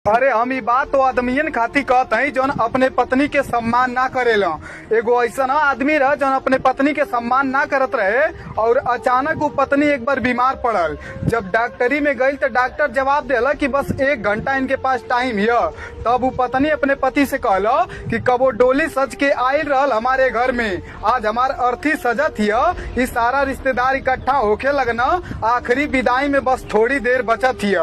अरे हम ई बात तो आदमियन खाती कहत हई जौन अपने पत्नी के सम्मान ना करेला। एगो ऐसा आदमी रह जौन अपने पत्नी के सम्मान ना करत रहे और अचानक वो पत्नी एक बार बीमार पड़ल। जब डॉक्टरी में गई तो डॉक्टर जवाब देला कि बस 1 घंटा इनके पास टाइम है। तब वो पत्नी अपने पति से कहला कि कबो डोली सज के आयल रहल हमारे घर में, आज हमार अर्थी सजत हिय। इस सारा रिश्तेदार इकट्ठा होके लगना, आखिरी विदाई में बस थोड़ी देर बचत हिय।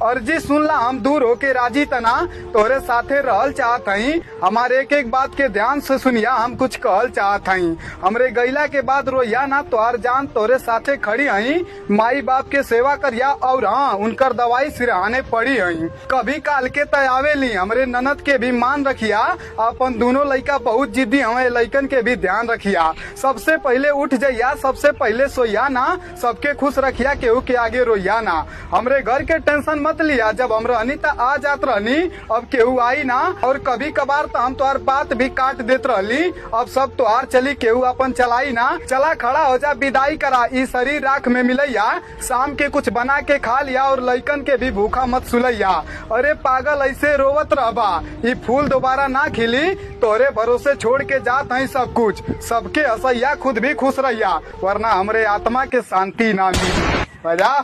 अर्जी सुनला हम दूर होके राजी तना तोरे साथे रहल चाहत हई। हमारे एक एक बात के ध्यान से सुनिया, हम कुछ कहल चाहत हई। हमरे गईला के बाद रोइया ना, तोहार जान तोरे साथे खड़ी हई। माई बाप के सेवा करिया और हाँ, उनकर दवाई सिरहाने पड़ी हई। कभी काल के तयावेली हमरे ननद के भी मान रखिया। अपन दोनों लइका बहुत जिद्दी हमें, लइकन के भी ध्यान रखिया। सबसे पहले उठ जाइया, सबसे पहले सोइया ना, सबके खुश रखिया, केहू के आगे रोइया ना। हमरे घर के टेंशन मत लिया, जब हम रहनी त आ जात रहनी, अब केहू आई ना। और कभी कभार तो हम तोहार बात भी काट देत रहली, अब सब तोहार चली, केहू अपन चलाई ना। चला खड़ा हो जा, विदाई करा, ई शरीर राख में मिलैया। शाम के कुछ बना के खा लिया और लइकन के भी भूखा मत सुलैया। अरे पागल ऐसे रोवत रहबा, ई फूल दोबारा ना खिली। तोरे भरोसे छोड़ के जात हई सब कुछ, सबके हंसैया, खुद भी खुश रहिया, वरना हमरे आत्मा के शांति ना मिली। बजा